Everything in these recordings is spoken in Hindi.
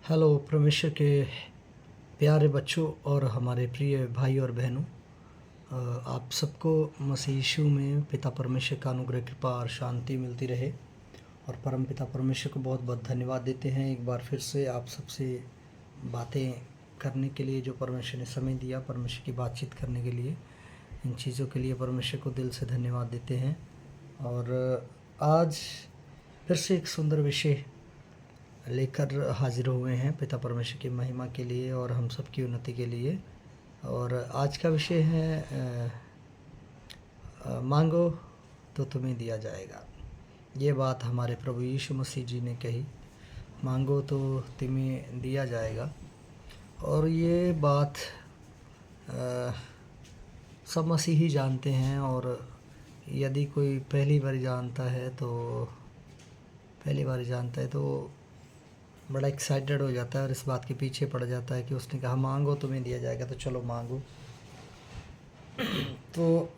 हेलो परमेश्वर के प्यारे बच्चों और हमारे प्रिय भाई और बहनों, आप सबको मसीह यीशु में पिता परमेश्वर का अनुग्रह कृपा और शांति मिलती रहे। और परम पिता परमेश्वर को बहुत बहुत धन्यवाद देते हैं एक बार फिर से आप सबसे बातें करने के लिए, जो परमेश्वर ने समय दिया परमेश्वर की बातचीत करने के लिए। इन चीज़ों के लिए परमेश्वर को दिल से धन्यवाद देते हैं। और आज फिर से एक सुंदर विषय लेकर हाजिर हुए हैं पिता परमेश्वर की महिमा के लिए और हम सब की उन्नति के लिए। और आज का विषय है मांगो तो तुम्हें दिया जाएगा। ये बात हमारे प्रभु यीशु मसीह जी ने कही, मांगो तो तुम्हें दिया जाएगा। और ये बात सब मसीही जानते हैं। और यदि कोई पहली बार जानता है तो बड़ा एक्साइटेड हो जाता है और इस बात के पीछे पड़ जाता है कि उसने कहा मांगो तुम्हें दिया जाएगा, तो चलो मांगो। तो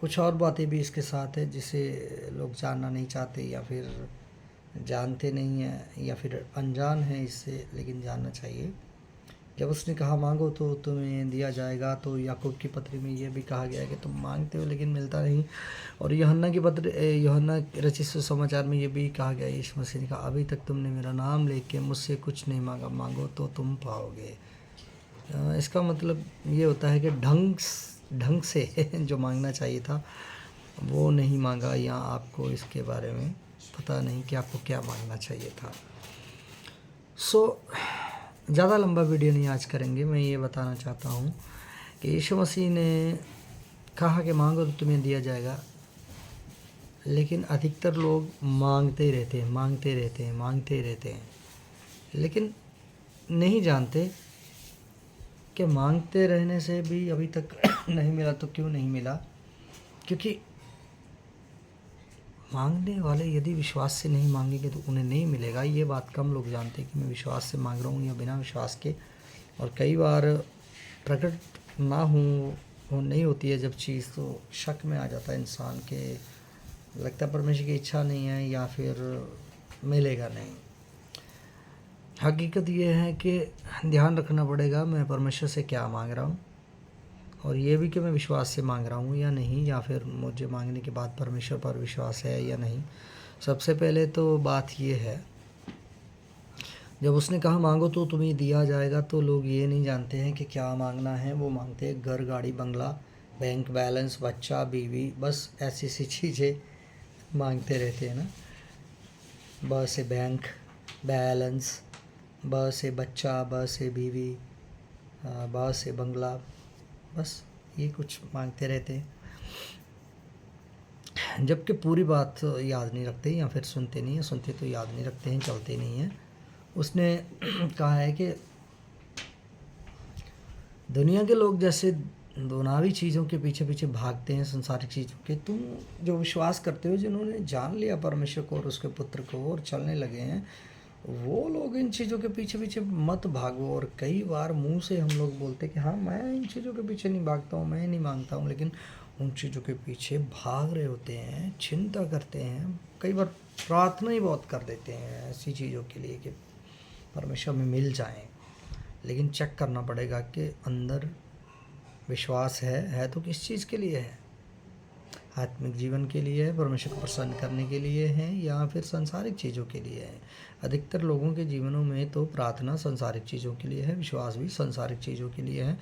कुछ और बातें भी इसके साथ है जिसे लोग जानना नहीं चाहते, या फिर जानते नहीं हैं, या फिर अनजान है इससे, लेकिन जानना चाहिए। जब उसने कहा मांगो तो तुम्हें दिया जाएगा, तो याकूब की पत्री में ये भी कहा गया है कि तुम मांगते हो लेकिन मिलता नहीं। और यूहन्ना रचित सुसमाचार में ये भी कहा गया, यीशु मसीह ने कहा अभी तक तुमने मेरा नाम लेके मुझसे कुछ नहीं मांगा, मांगो तो तुम पाओगे। इसका मतलब ये होता है कि ढंग से जो मांगना चाहिए था वो नहीं मांगा, या आपको इसके बारे में पता नहीं कि आपको क्या मांगना चाहिए था। ज़्यादा लंबा वीडियो नहीं आज करेंगे। मैं ये बताना चाहता हूँ कि यीशु मसीह ने कहा कि मांगो तो तुम्हें दिया जाएगा, लेकिन अधिकतर लोग मांगते रहते हैं, लेकिन नहीं जानते कि मांगते रहने से भी अभी तक नहीं मिला। तो क्यों नहीं मिला? क्योंकि मांगने वाले यदि विश्वास से नहीं मांगेंगे तो उन्हें नहीं मिलेगा। ये बात कम लोग जानते हैं कि मैं विश्वास से मांग रहा हूँ या बिना विश्वास के। और कई बार प्रकट ना हो नहीं होती है जब चीज़, तो शक में आ जाता है इंसान के, लगता है परमेश्वर की इच्छा नहीं है या फिर मिलेगा नहीं। हकीकत ये है कि ध्यान रखना पड़ेगा मैं परमेश्वर से क्या मांग रहा हूँ, और ये भी कि मैं विश्वास से मांग रहा हूँ या नहीं, या फिर मुझे मांगने के बाद परमेश्वर पर विश्वास है या नहीं। सबसे पहले तो बात ये है, जब उसने कहा मांगो तो तुम्हें दिया जाएगा, तो लोग ये नहीं जानते हैं कि क्या मांगना है। वो मांगते हैं घर, गाड़ी, बंगला, बैंक बैलेंस, बच्चा, बीवी, बस ऐसी सी चीज़ें मांगते रहते हैं ना। ब से बैंक बैलेंस, ब से बच्चा, ब से बीवी, ब से बंगला, बस ये कुछ मांगते रहते हैं, जबकि पूरी बात याद नहीं रखते या फिर सुनते नहीं हैं। सुनते तो याद नहीं रखते हैं, चलते नहीं हैं। उसने कहा है कि दुनिया के लोग जैसे दुनियावी चीज़ों के पीछे पीछे भागते हैं, संसारिक चीज़ों के, तुम जो विश्वास करते हो, जिन्होंने जान लिया परमेश्वर को और उसके पुत्र को और चलने लगे हैं, वो लोग इन चीज़ों के पीछे पीछे मत भागो। और कई बार मुंह से हम लोग बोलते हैं कि हाँ मैं इन चीज़ों के पीछे नहीं भागता हूँ, मैं नहीं मांगता हूँ, लेकिन उन चीज़ों के पीछे भाग रहे होते हैं, चिंता करते हैं, कई बार प्रार्थना ही बहुत कर देते हैं ऐसी चीज़ों के लिए कि परमेश्वर में मिल जाएं। लेकिन चेक करना पड़ेगा कि अंदर विश्वास है तो किस चीज़ के लिए है? आत्मिक जीवन के लिए है, परमेश्वर को प्रसन्न करने के लिए है, या फिर सांसारिक चीज़ों के लिए है? अधिकतर लोगों के जीवनों में तो प्रार्थना सांसारिक चीज़ों के लिए है, विश्वास भी सांसारिक चीज़ों के लिए है,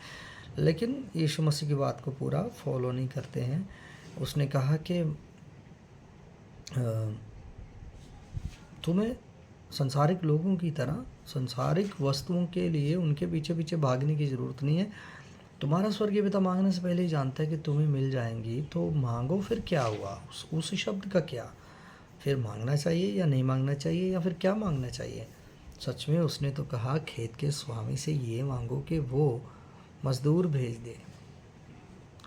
लेकिन यीशु मसीह की बात को पूरा फॉलो नहीं करते हैं। उसने कहा कि तुम्हें सांसारिक लोगों की तरह सांसारिक वस्तुओं के लिए उनके पीछे पीछे भागने की ज़रूरत नहीं है। तुम्हारा स्वर्गीय पिता मांगने से पहले ही जानता है कि तुम्हें मिल जाएंगी, तो मांगो। फिर क्या हुआ? उस शब्द का क्या? फिर मांगना चाहिए या नहीं मांगना चाहिए, या फिर क्या मांगना चाहिए? सच में उसने तो कहा खेत के स्वामी से ये मांगो कि वो मज़दूर भेज दे।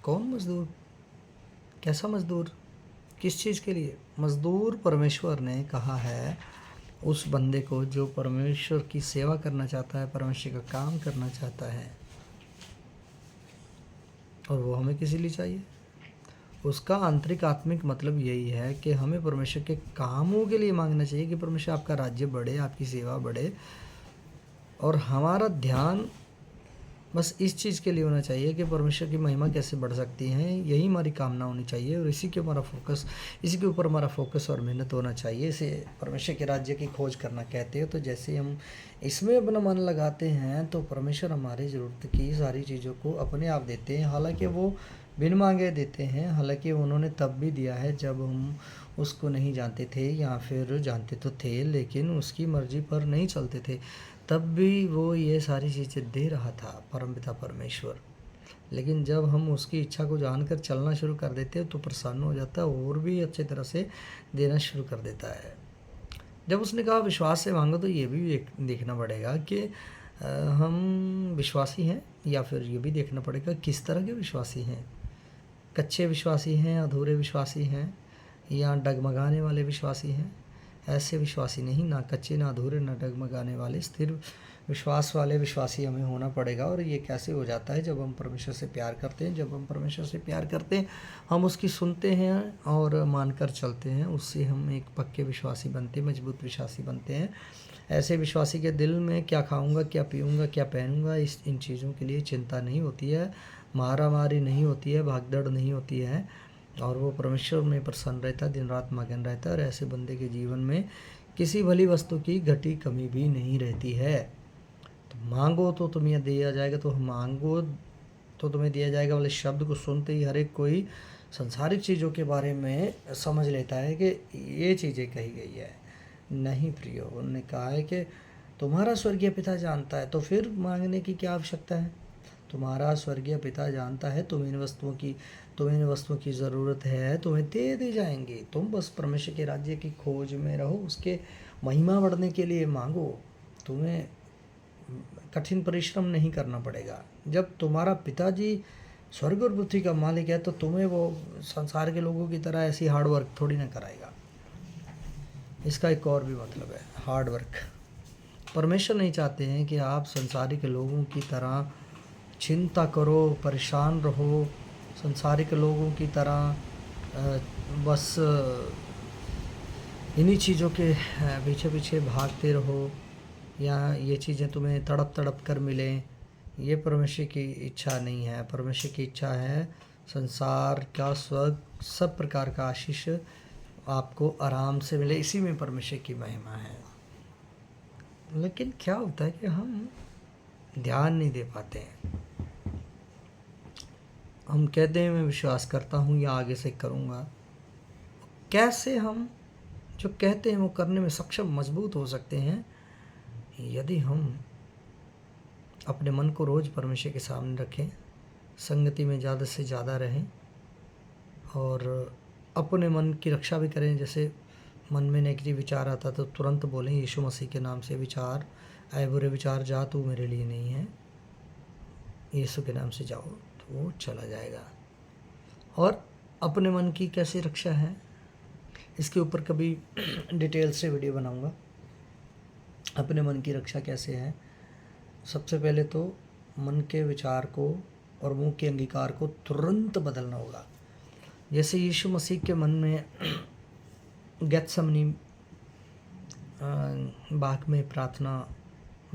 कौन मज़दूर? कैसा मज़दूर? किस चीज़ के लिए मज़दूर? परमेश्वर ने कहा है उस बंदे को जो परमेश्वर की सेवा करना चाहता है, परमेश्वर का काम करना चाहता है। और वो हमें किस लिए चाहिए? उसका आंतरिक आत्मिक मतलब यही है कि हमें परमेश्वर के कामों के लिए मांगना चाहिए कि परमेश्वर आपका राज्य बढ़े, आपकी सेवा बढ़े, और हमारा ध्यान बस इस चीज़ के लिए होना चाहिए कि परमेश्वर की महिमा कैसे बढ़ सकती है, यही हमारी कामना होनी चाहिए, और इसी के ऊपर हमारा फोकस और मेहनत होना चाहिए। इसे परमेश्वर के राज्य की खोज करना कहते हैं। तो जैसे हम इसमें अपना मन लगाते हैं तो परमेश्वर हमारी ज़रूरत की सारी चीज़ों को अपने आप देते हैं। हालांकि वो बिन मांगे देते हैं, हालांकि उन्होंने तब भी दिया है जब हम उसको नहीं जानते थे, या फिर जानते तो थे लेकिन उसकी मर्ज़ी पर नहीं चलते थे, तब भी वो ये सारी चीज़ें दे रहा था परमपिता परमेश्वर। लेकिन जब हम उसकी इच्छा को जानकर चलना शुरू कर देते हैं तो प्रसन्न हो जाता है और भी अच्छे तरह से देना शुरू कर देता है। जब उसने कहा विश्वास से मांगो, तो ये भी देखना पड़ेगा कि हम विश्वासी हैं, या फिर ये भी देखना पड़ेगा किस तरह के विश्वासी हैं। कच्चे विश्वासी हैं, अधूरे विश्वासी हैं, या डगमगाने वाले विश्वासी हैं। ऐसे विश्वासी नहीं, ना कच्चे, ना अधूरे, ना डगमगाने वाले, स्थिर विश्वास वाले विश्वासी हमें होना पड़ेगा। और ये कैसे हो जाता है? जब हम परमेश्वर से प्यार करते हैं। जब हम परमेश्वर से प्यार करते हैं, हम उसकी सुनते हैं और मानकर चलते हैं। उससे हम एक पक्के विश्वासी बनते हैं, मजबूत विश्वासी बनते हैं। ऐसे विश्वासी के दिल में क्या खाऊंगा, क्या पीऊँगा, क्या पहनूँगा, इन चीज़ों के लिए चिंता नहीं होती है, मारामारी नहीं होती है, भागदौड़ नहीं होती है, और वो परमेश्वर में प्रसन्न रहता है, दिन रात मगन रहता है। और ऐसे बंदे के जीवन में किसी भली वस्तु की घटी कमी भी नहीं रहती है। तो मांगो तो तुम्हें दिया जाएगा, तो मांगो तो तुम्हें दिया जाएगा वाले शब्द को सुनते ही हर एक कोई संसारिक चीज़ों के बारे में समझ लेता है कि ये चीज़ें कही गई है। नहीं प्रियो, उन्होंने कहा है कि तुम्हारा स्वर्गीय पिता जानता है, तो फिर मांगने की क्या आवश्यकता है? तुम्हारा स्वर्गीय पिता जानता है तुम्हें इन वस्तुओं की ज़रूरत है, तुम्हें दे दी जाएंगी। तुम बस परमेश्वर के राज्य की खोज में रहो, उसके महिमा बढ़ने के लिए मांगो। तुम्हें कठिन परिश्रम नहीं करना पड़ेगा। जब तुम्हारा पिताजी स्वर्ग और पृथ्वी का मालिक है, तो तुम्हें वो संसार के लोगों की तरह ऐसी हार्ड वर्क थोड़ी ना कराएगा। इसका एक और भी मतलब है, हार्ड वर्क। परमेश्वर नहीं चाहते हैं कि आप संसारिक लोगों की तरह चिंता करो, परेशान रहो, संसारिक लोगों की तरह बस इन्हीं चीज़ों के पीछे पीछे भागते रहो, या ये चीज़ें तुम्हें तड़प तड़प कर मिलें। ये परमेश्वर की इच्छा नहीं है। परमेश्वर की इच्छा है संसार का स्वर्ग, सब प्रकार का आशीष आपको आराम से मिले। इसी में परमेश्वर की महिमा है। लेकिन क्या होता है कि हम ध्यान नहीं दे पाते हैं। हम कहते हैं मैं विश्वास करता हूँ या आगे से करूँगा। कैसे हम जो कहते हैं वो करने में सक्षम, मजबूत हो सकते हैं? यदि हम अपने मन को रोज़ परमेश्वर के सामने रखें, संगति में ज़्यादा से ज़्यादा रहें, और अपने मन की रक्षा भी करें। जैसे मन में नेगेटिव विचार आता तो तुरंत बोलें यीशु मसीह के नाम से, विचार आए बुरे विचार, जा तू मेरे लिए नहीं है, यीशु के नाम से जाओ, तो वो चला जाएगा। और अपने मन की कैसे रक्षा है, इसके ऊपर कभी डिटेल से वीडियो बनाऊंगा। अपने मन की रक्षा कैसे है? सबसे पहले तो मन के विचार को और मुंह के अंगीकार को तुरंत बदलना होगा। जैसे यीशु मसीह के मन में गेत्सेमनी बाग में प्रार्थना,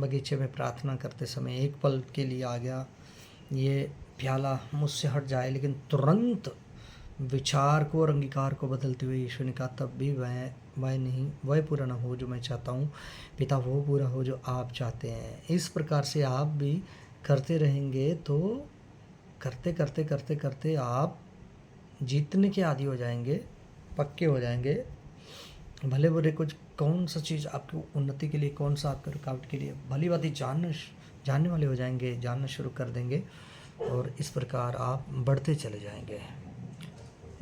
बगीचे में प्रार्थना करते समय एक पल के लिए आ गया, ये प्याला मुझसे हट जाए, लेकिन तुरंत विचार को और अंगीकार को बदलते हुए यीशु ने कहा तब भी वह पूरा ना हो जो मैं चाहता हूँ, पिता वो पूरा हो जो आप चाहते हैं। इस प्रकार से आप भी करते रहेंगे तो करते करते करते करते आप जीतने के आदी हो जाएंगे, पक्के हो जाएंगे। भले बुरे कुछ कौन सा चीज़ आपकी उन्नति के लिए, कौन सा आपके रुकावट के लिए, भली बात जानने वाले हो जाएंगे, जानना शुरू कर देंगे, और इस प्रकार आप बढ़ते चले जाएंगे।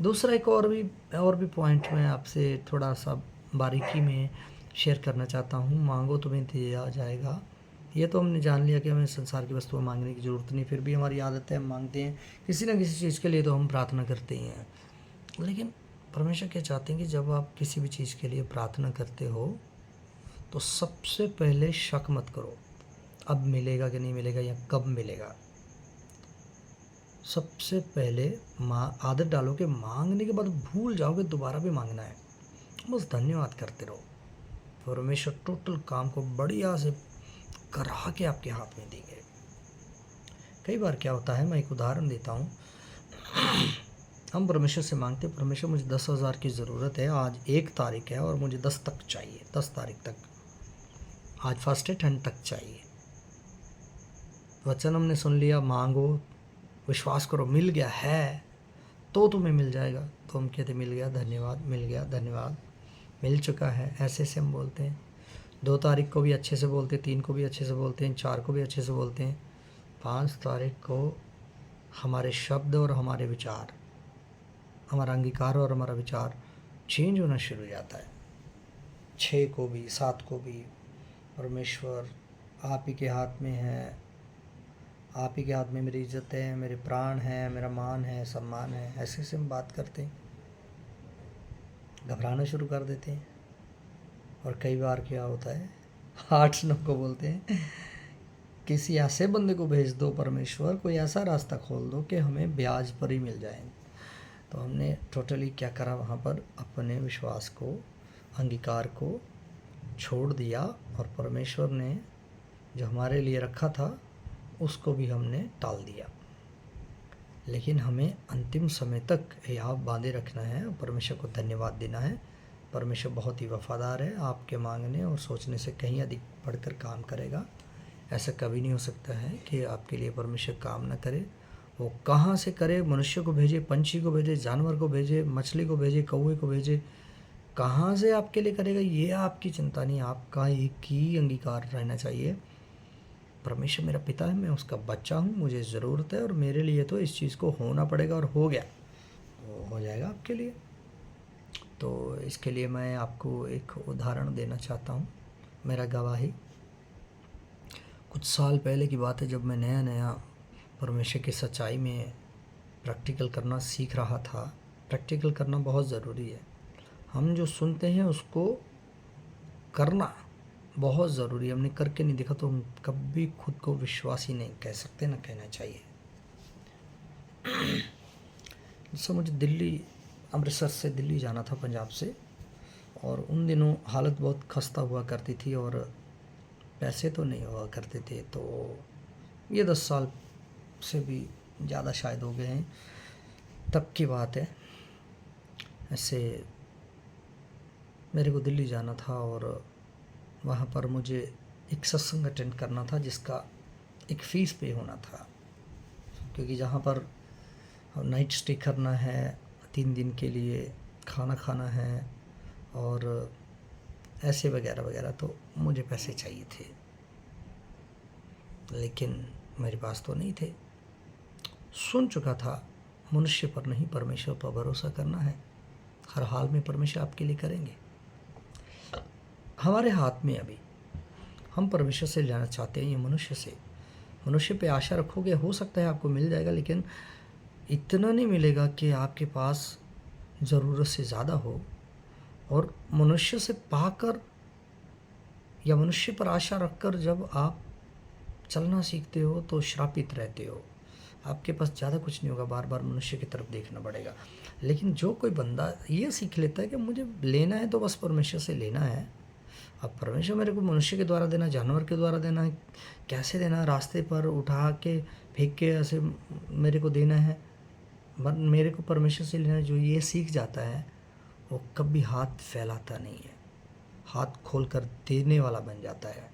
दूसरा एक और भी पॉइंट मैं आपसे थोड़ा सा बारीकी में शेयर करना चाहता हूँ। मांगो तुम्हें दिया जाएगा। ये तो हमने जान लिया कि हमें संसार की वस्तुएं मांगने की ज़रूरत नहीं, फिर भी हमारी आदत है हम मांगते हैं किसी न किसी चीज़ के लिए, तो हम प्रार्थना करते ही हैं। लेकिन परमेश्वर क्या चाहते हैं कि जब आप किसी भी चीज़ के लिए प्रार्थना करते हो तो सबसे पहले शक मत करो अब मिलेगा कि नहीं मिलेगा या कब मिलेगा। सबसे पहले आदत डालो कि मांगने के बाद भूल जाओगे दोबारा भी मांगना है, बस धन्यवाद करते रहो। परमेश्वर टोटल काम को बढ़िया से करा के आपके हाथ में देंगे। कई बार क्या होता है, मैं एक उदाहरण देता हूँ। हम परमेश्वर से मांगते हैं, परमेश्वर मुझे 10,000 की ज़रूरत है, आज 1 तारीख है और मुझे 10 तक चाहिए, 10 तारीख तक, आज फर्स्ट है 10 तक चाहिए। वचन हमने सुन लिया, मांगो, विश्वास करो, मिल गया है तो तुम्हें मिल जाएगा। तो हम कहते मिल गया धन्यवाद, मिल गया धन्यवाद, मिल चुका है, ऐसे से हम बोलते हैं। 2 तारीख को भी अच्छे से बोलते हैं, 3 को भी अच्छे से बोलते हैं, 4 को भी अच्छे से बोलते हैं। 5 तारीख को हमारे शब्द और हमारे विचार, हमारा अंगीकार और हमारा विचार चेंज होना शुरू हो जाता है। 6 को भी, 7 को भी, परमेश्वर आप ही के हाथ में है, आप ही के हाथ में मेरी इज्जत है, मेरे प्राण है, मेरा मान है, सम्मान है, ऐसे से हम बात करते हैं। घबराना शुरू कर देते हैं। और कई बार क्या होता है, 8-9 को बोलते हैं किसी ऐसे बंदे को भेज दो परमेश्वर, कोई ऐसा रास्ता खोल दो कि हमें ब्याज पर ही मिल जाए। तो हमने टोटली क्या करा, वहाँ पर अपने विश्वास को, अंगीकार को छोड़ दिया और परमेश्वर ने जो हमारे लिए रखा था उसको भी हमने टाल दिया। लेकिन हमें अंतिम समय तक याद बांधे रखना है और परमेश्वर को धन्यवाद देना है। परमेश्वर बहुत ही वफादार है, आपके मांगने और सोचने से कहीं अधिक बढ़कर काम करेगा। ऐसा कभी नहीं हो सकता है कि आपके लिए परमेश्वर काम ना करे। वो कहाँ से करे, मनुष्य को भेजे, पंछी को भेजे, जानवर को भेजे, मछली को भेजे, कौवे को भेजे, कहाँ से आपके लिए करेगा ये आपकी चिंता नहीं, आपका एक ही अंगीकार रहना चाहिए, परमेश्वर मेरा पिता है, मैं उसका बच्चा हूँ, मुझे ज़रूरत है और मेरे लिए तो इस चीज़ को होना पड़ेगा और हो गया, वो हो जाएगा आपके लिए। तो इसके लिए मैं आपको एक उदाहरण देना चाहता हूँ, मेरा गवाही। कुछ साल पहले की बात है, जब मैं नया नया परमेश्वर की सच्चाई में प्रैक्टिकल करना सीख रहा था। प्रैक्टिकल करना बहुत ज़रूरी है। हम जो सुनते हैं उसको करना बहुत ज़रूरी है। हमने करके नहीं देखा तो हम कभी खुद को विश्वासी नहीं कह सकते, ना कहना चाहिए। जैसे मुझे दिल्ली, अमृतसर से दिल्ली जाना था पंजाब से, और उन दिनों हालत बहुत खस्ता हुआ करती थी और पैसे तो नहीं हुआ करते थे। तो ये 10 साल से भी ज़्यादा शायद हो गए हैं, तब की बात है। ऐसे मेरे को दिल्ली जाना था और वहाँ पर मुझे एक सत्संग अटेंड करना था जिसका एक फ़ीस पे होना था, क्योंकि जहाँ पर नाइट स्टे करना है, 3 दिन के लिए खाना खाना है और ऐसे वगैरह वगैरह, तो मुझे पैसे चाहिए थे, लेकिन मेरे पास तो नहीं थे। सुन चुका था मनुष्य पर नहीं परमेश्वर पर भरोसा करना है, हर हाल में परमेश्वर आपके लिए करेंगे। हमारे हाथ में अभी हम परमेश्वर से लेना चाहते हैं, ये मनुष्य से। मनुष्य पे आशा रखोगे, हो सकता है आपको मिल जाएगा, लेकिन इतना नहीं मिलेगा कि आपके पास ज़रूरत से ज़्यादा हो। और मनुष्य से पाकर या मनुष्य पर आशा रखकर जब आप चलना सीखते हो तो श्रापित रहते हो। आपके पास ज़्यादा कुछ नहीं होगा, बार बार मनुष्य की तरफ देखना पड़ेगा। लेकिन जो कोई बंदा ये सीख लेता है कि मुझे लेना है तो बस परमेश्वर से लेना है, अब परमेश्वर मेरे को मनुष्य के द्वारा देना, जानवर के द्वारा देना है, कैसे देना, रास्ते पर उठा के फेंक के ऐसे मेरे को देना है, मेरे को परमेश्वर से लेना है, जो ये सीख जाता है वो कभी हाथ फैलाता नहीं है, हाथ खोल कर देने वाला बन जाता है।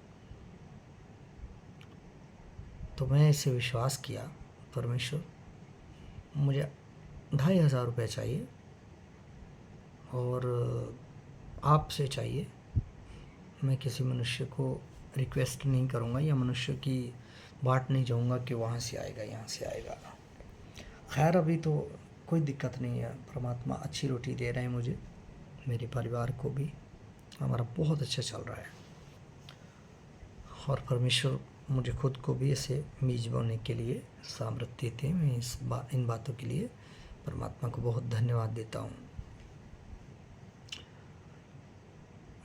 तो मैं इसे विश्वास किया, परमेश्वर मुझे 2,500 रुपये चाहिए और आपसे चाहिए। मैं किसी मनुष्य को रिक्वेस्ट नहीं करूँगा या मनुष्य की बाट नहीं जाऊँगा कि वहाँ से आएगा, यहाँ से आएगा। खैर अभी तो कोई दिक्कत नहीं है, परमात्मा अच्छी रोटी दे रहे हैं मुझे, मेरे परिवार को भी, हमारा बहुत अच्छा चल रहा है। और परमेश्वर मुझे खुद को भी ऐसे बीज बोने के लिए सामर्थ्य देते हैं। मैं इन बातों के लिए परमात्मा को बहुत धन्यवाद देता हूँ।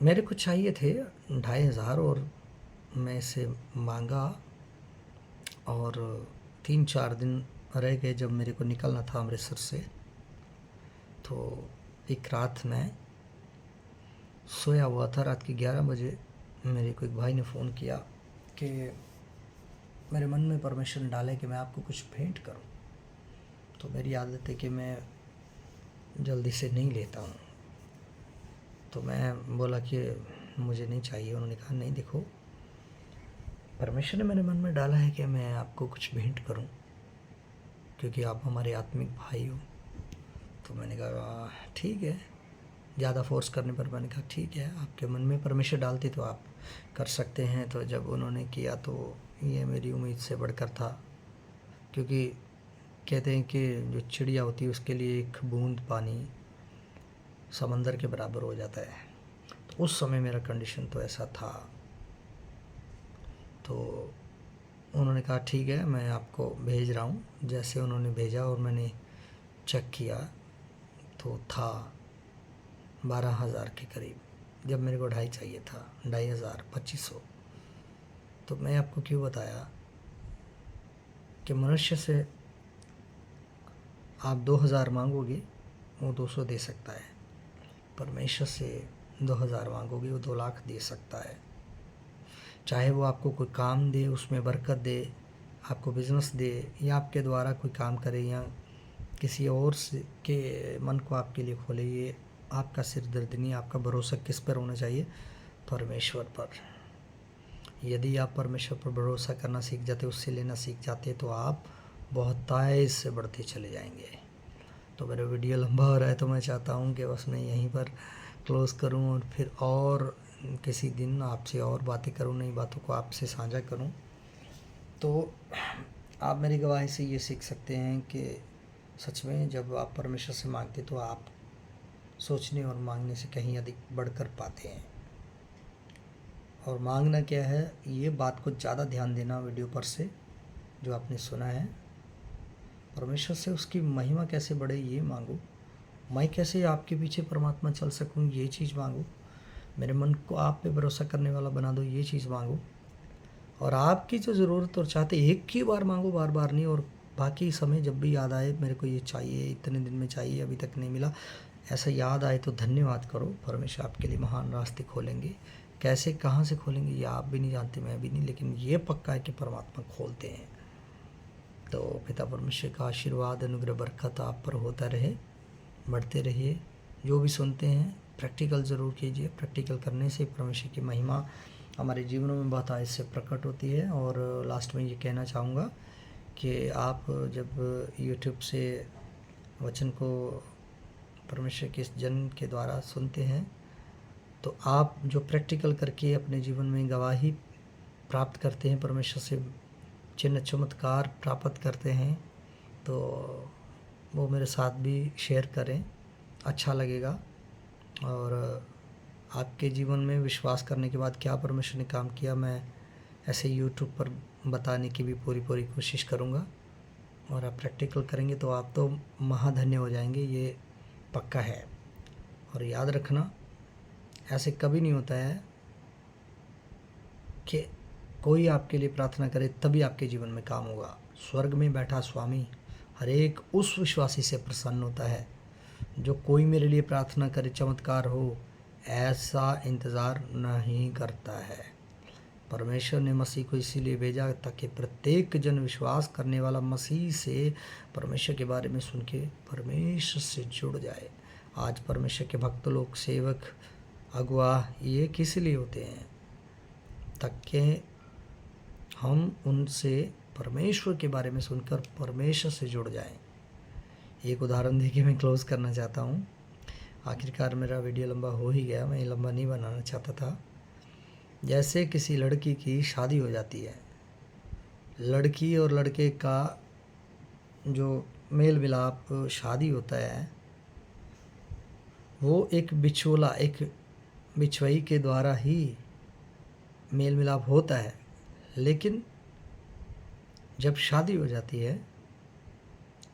मेरे को चाहिए थे 2,500 और मैं इसे मांगा और 3-4 दिन रह गए जब मेरे को निकलना था अमृतसर से। तो एक रात मैं सोया हुआ था, रात के 11 बजे मेरे को एक भाई ने फ़ोन किया कि मेरे मन में परमेश्वर ने डाला है कि मैं आपको कुछ भेंट करूं। तो मेरी आदत है कि मैं जल्दी से नहीं लेता हूं। तो मैं बोला कि मुझे नहीं चाहिए। उन्होंने कहा नहीं, देखो परमेश्वर ने मेरे मन में डाला है कि मैं आपको कुछ भेंट करूं, क्योंकि आप हमारे आत्मिक भाई हो। तो मैंने कहा ठीक है। ज़्यादा फोर्स करने पर मैंने कहा ठीक है, आपके मन में परमेश्वर डालते तो आप कर सकते हैं। तो जब उन्होंने किया तो ये मेरी उम्मीद से बढ़कर था, क्योंकि कहते हैं कि जो चिड़िया होती है उसके लिए एक बूंद पानी समंदर के बराबर हो जाता है। तो उस समय मेरा कंडीशन तो ऐसा था। तो उन्होंने कहा ठीक है, मैं आपको भेज रहा हूँ। जैसे उन्होंने भेजा और मैंने चेक किया तो था 12,000 के करीब, जब मेरे को 2,500 चाहिए था, 2,500, 2,500। तो मैं आपको क्यों बताया कि मनुष्य से आप 2,000 मांगोगे वो 200 दे सकता है, परमेश्वर से 2,000 मांगोगे वो 2 लाख दे सकता है। चाहे वो आपको कोई काम दे, उसमें बरकत दे, आपको बिजनेस दे, या आपके द्वारा कोई काम करे, या किसी और से के मन को आपके लिए खोले, ये आपका सिरदर्द नहीं। आपका भरोसा किस पर होना चाहिए? परमेश्वर पर। यदि आप परमेश्वर पर भरोसा करना सीख जाते, उससे लेना सीख जाते, तो आप बहुतायत से बढ़ते चले जाएंगे। तो मेरा वीडियो लंबा हो रहा है, तो मैं चाहता हूँ कि बस मैं यहीं पर क्लोज़ करूँ और फिर और किसी दिन आपसे और बातें करूँ, नई बातों को आपसे साझा करूँ। तो आप मेरी गवाही से ये सीख सकते हैं कि सच में जब आप परमेश्वर से मांगते तो आप सोचने और मांगने से कहीं अधिक बढ़कर पाते हैं। और मांगना क्या है, ये बात को ज़्यादा ध्यान देना वीडियो पर से जो आपने सुना है। परमेश्वर से उसकी महिमा कैसे बढ़े ये मांगो, मैं कैसे आपके पीछे परमात्मा चल सकूं ये चीज़ मांगो, मेरे मन को आप पे भरोसा करने वाला बना दो ये चीज़ मांगो। और आपकी जो ज़रूरत और चाहते एक ही बार मांगो, बार बार नहीं। और बाकी समय जब भी याद आए मेरे को ये चाहिए, इतने दिन में चाहिए, अभी तक नहीं मिला, ऐसा याद आए तो धन्यवाद करो। परमेश्वर आपके लिए महान रास्ते खोलेंगे। कैसे, कहाँ से खोलेंगे ये आप भी नहीं जानते, मैं भी नहीं, लेकिन ये पक्का है कि परमात्मा खोलते हैं। तो पिता परमेश्वर का आशीर्वाद, अनुग्रह, बरकत आप पर होता रहे, बढ़ते रहिए। जो भी सुनते हैं प्रैक्टिकल ज़रूर कीजिए। प्रैक्टिकल करने से परमेश्वर की महिमा हमारे जीवनों में बहुत आय से प्रकट होती है। और लास्ट में ये कहना चाहूँगा कि आप जब यूट्यूब से वचन को परमेश्वर के इस जन के द्वारा सुनते हैं, तो आप जो प्रैक्टिकल करके अपने जीवन में गवाही प्राप्त करते हैं, परमेश्वर से चिन्ह चमत्कार प्राप्त करते हैं, तो वो मेरे साथ भी शेयर करें, अच्छा लगेगा। और आपके जीवन में विश्वास करने के बाद क्या परमेश्वर ने काम किया, मैं ऐसे यूट्यूब पर बताने की भी पूरी कोशिश करूँगा। और आप प्रैक्टिकल करेंगे तो आप तो महाधन्य हो जाएंगे, ये पक्का है। और याद रखना, ऐसे कभी नहीं होता है कि कोई आपके लिए प्रार्थना करे तभी आपके जीवन में काम होगा। स्वर्ग में बैठा स्वामी हर एक उस विश्वासी से प्रसन्न होता है जो कोई मेरे लिए प्रार्थना करे, चमत्कार हो, ऐसा इंतज़ार नहीं करता है। परमेश्वर ने मसीह को इसीलिए भेजा ताकि प्रत्येक जन विश्वास करने वाला मसीह से परमेश्वर के बारे में सुन के परमेश्वर से जुड़ जाए। आज परमेश्वर के भक्त लोग, सेवक, अगुआ, ये किस लिए होते हैं? ताकि हम उनसे परमेश्वर के बारे में सुनकर परमेश्वर से जुड़ जाएं। एक उदाहरण देके मैं क्लोज़ करना चाहता हूँ। आखिरकार मेरा वीडियो लंबा हो ही गया, मैं लंबा नहीं बनाना चाहता था। जैसे किसी लड़की की शादी हो जाती है, लड़की और लड़के का जो मेल मिलाप शादी होता है, वो एक बिचौला, एक बिचवई के द्वारा ही मेल मिलाप होता है। लेकिन जब शादी हो जाती है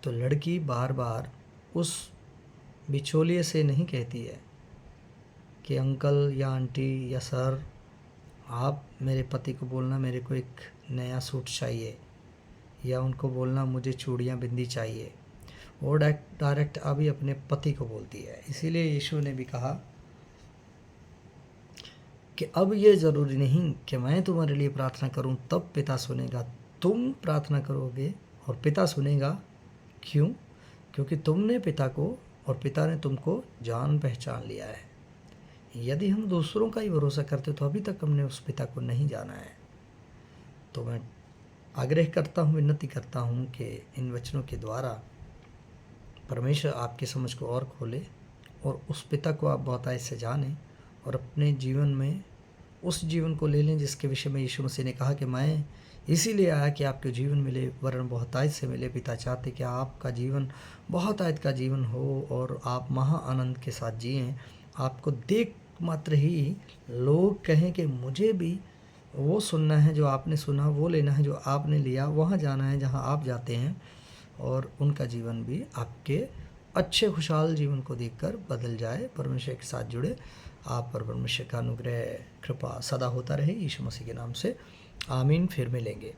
तो लड़की बार बार उस बिचौलिए से नहीं कहती है कि अंकल या आंटी या सर, आप मेरे पति को बोलना मेरे को एक नया सूट चाहिए, या उनको बोलना मुझे चूड़ियाँ बिंदी चाहिए, वो डायरेक्ट अभी अपने पति को बोलती है। इसीलिए यीशु ने भी कहा कि अब ये ज़रूरी नहीं कि मैं तुम्हारे लिए प्रार्थना करूं तब पिता सुनेगा, तुम प्रार्थना करोगे और पिता सुनेगा। क्यों? क्योंकि तुमने पिता को और पिता ने तुमको जान पहचान लिया है। यदि हम दूसरों का ही भरोसा करते तो अभी तक हमने उस पिता को नहीं जाना है। तो मैं आग्रह करता हूँ, विनती करता हूँ कि इन वचनों के द्वारा परमेश्वर आपकी समझ को और खोले और उस पिता को आप बहुतायत से जानें और अपने जीवन में उस जीवन को ले लें जिसके विषय में यीशु मसीह ने कहा कि मैं इसीलिए आया कि आपके जीवन मिले, वरन बहुतायत से मिले। पिता चाहते कि आपका जीवन बहुतायत का जीवन हो और आप महा आनंद के साथ जिएं। आपको देख मात्र ही लोग कहें कि मुझे भी वो सुनना है जो आपने सुना, वो लेना है जो आपने लिया, वहाँ जाना है जहाँ आप जाते हैं, और उनका जीवन भी आपके अच्छे खुशहाल जीवन को देखकर बदल जाए। परमेश्वर के साथ जुड़े। आप पर परमेश्वर का अनुग्रह कृपा सदा होता रहे। यीशु मसीह के नाम से आमीन। फिर मिलेंगे।